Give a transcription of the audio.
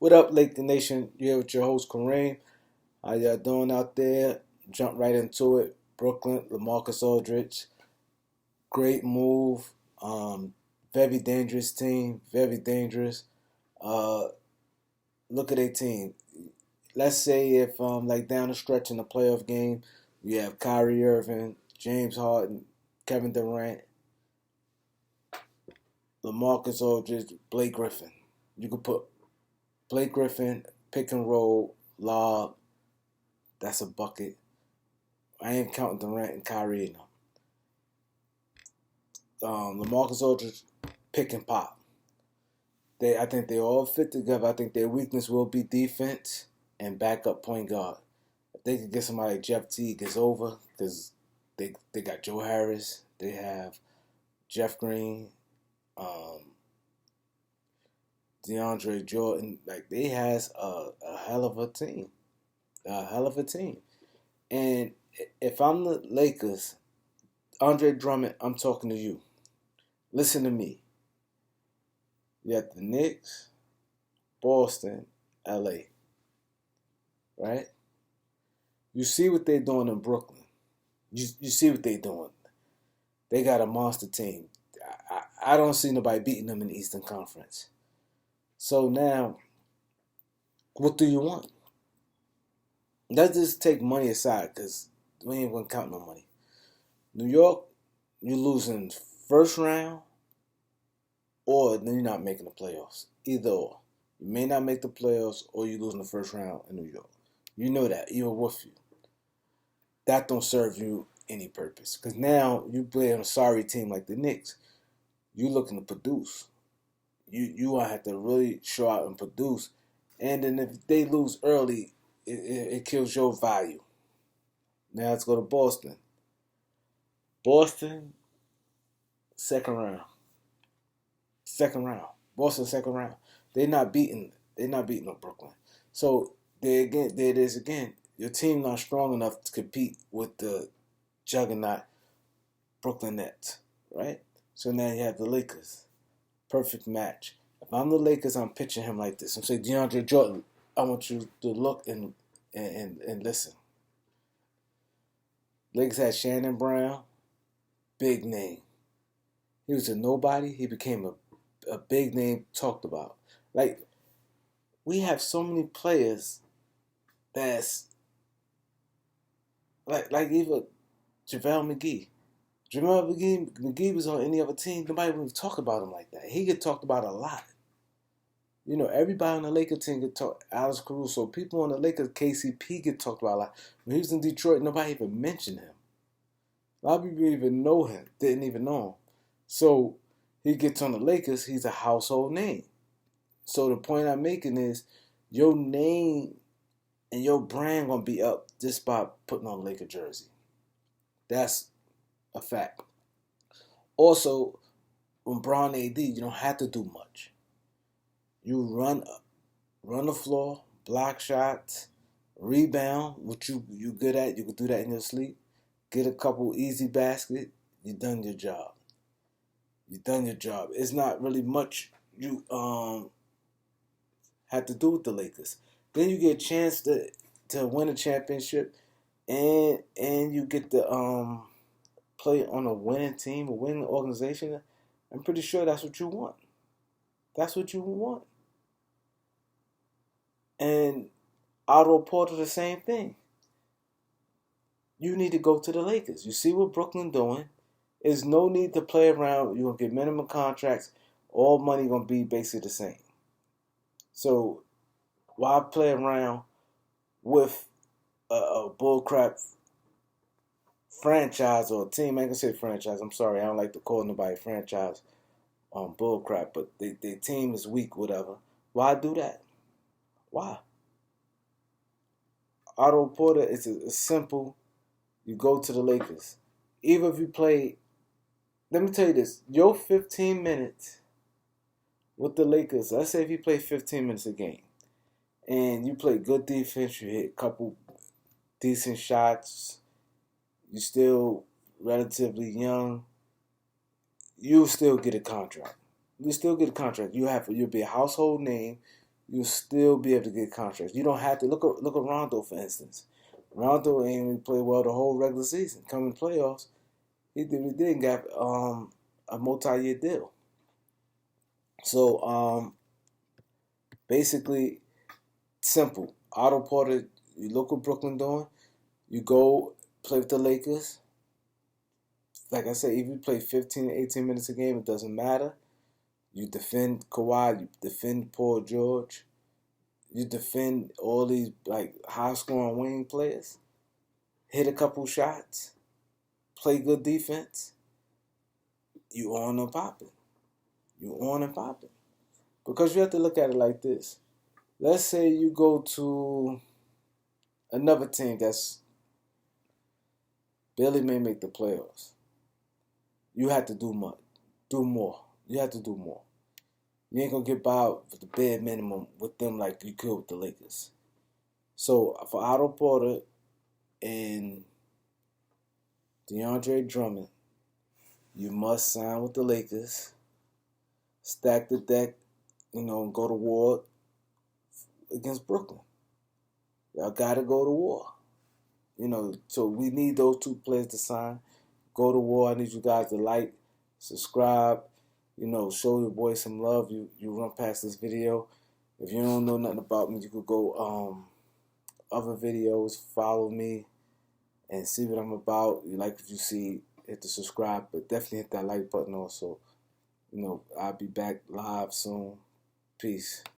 What up, Lake the Nation? You here with your host Kareem. How y'all doing out there? Jump right into it. Brooklyn, LaMarcus Aldridge, great move. Very dangerous team. Very dangerous. Uh, Look at their team. Let's say if like down the stretch in the playoff game, we have Kyrie Irving, James Harden, Kevin Durant, LaMarcus Aldridge, Blake Griffin. You could put Blake Griffin, pick and roll, lob. That's a bucket. I ain't counting Durant and Kyrie in them. LaMarcus Aldridge, pick and pop. I think they all fit together. I think their weakness will be defense and backup point guard. If they could get somebody like Jeff Teague is over because they got Joe Harris. They have Jeff Green, um, DeAndre Jordan. Like they has a hell of a team. A hell of a team. And if I'm the Lakers, Andre Drummond, I'm talking to you. Listen to me. You got the Knicks, Boston, LA, right? You see what they're doing in Brooklyn. You see what they're doing. They got a monster team. I don't see nobody beating them in the Eastern Conference. So now, what do you want? Let's just take money aside because we ain't going to count no money. New York, you're losing first round or then you're not making the playoffs. Either or. You may not make the playoffs or you lose in the first round in New York. You know that, even with you. That don't serve you any purpose. Because now you play on a sorry team like the Knicks. You looking to produce. You want to have to really show out and produce. And then if they lose early, it kills your value. Now let's go to Boston. Boston, second round. Second round. Boston second round. They're not beating no Brooklyn. So there it is again. Your team not strong enough to compete with the juggernaut Brooklyn Nets, right? So now you have the Lakers. Perfect match. If I'm the Lakers, I'm pitching him like this. I'm saying, DeAndre Jordan, I want you to look and listen. Lakers had Shannon Brown, big name. He was a nobody. He became a big name talked about. Like, we have so many players that's like even JaVale McGee. JaVale McGee was on any other team. Nobody would even talk about him like that. He get talked about a lot. You know, everybody on the Lakers team get talked. Alex Caruso, people on the Lakers, KCP get talked about a lot. When he was in Detroit, nobody even mentioned him. A lot of people even know him, didn't even know him. So he gets on the Lakers, he's a household name. So the point I'm making is your name and your brand gonna be up just by putting on a Laker jersey. That's a fact. Also, when Braun AD, you don't have to do much. You run the floor, block shots, rebound, which you good at. You can do that in your sleep. Get a couple easy baskets. You done your job. You done your job. It's not really much you have to do with the Lakers. Then you get a chance to win a championship, and you get to play on a winning team, a winning organization. I'm pretty sure that's what you want. That's what you want. And Otto Porter, the same thing. You need to go to the Lakers. You see what Brooklyn doing. There's no need to play around. You're going to get minimum contracts. All money going to be basically the same. So why play around with a bullcrap franchise or a team? I ain't going to say franchise. I'm sorry. I don't like to call nobody franchise bullcrap. But their team is weak, whatever. Why do that? Why? Otto Porter is a simple. You go to the Lakers. Even if you play, let me tell you this, your 15 minutes with the Lakers, let's say if you play 15 minutes a game and you play good defense, you hit a couple decent shots, you're still relatively young, you'll still get a contract. You'll still get a contract. You'll be a household name. you'll still be able to get contracts. You don't have to look at Rondo, for instance. Rondo ain't even played well the whole regular season. Coming playoffs, he did got a multi-year deal. So basically simple. Otto Porter, you look what Brooklyn doing. You go play with the Lakers. Like I said, if you play 15 to 18 minutes a game, it doesn't matter. You defend Kawhi, you defend Paul George, you defend all these like high scoring wing players, hit a couple shots, play good defense, you on and popping. You on and popping. Because you have to look at it like this. Let's say you go to another team that's barely may make the playoffs. You have to do more. You have to do more. You ain't gonna get by with the bare minimum with them like you could with the Lakers. So for Otto Porter and DeAndre Drummond, you must sign with the Lakers, stack the deck, and go to war against Brooklyn. Y'all gotta go to war. So we need those two players to sign. Go to war. I need you guys to like, subscribe, show your boy some love. You run past this video. If you don't know nothing about me, you could go other videos, follow me, and see what I'm about. You like what you see, hit the subscribe, but definitely hit that like button also. I'll be back live soon. Peace.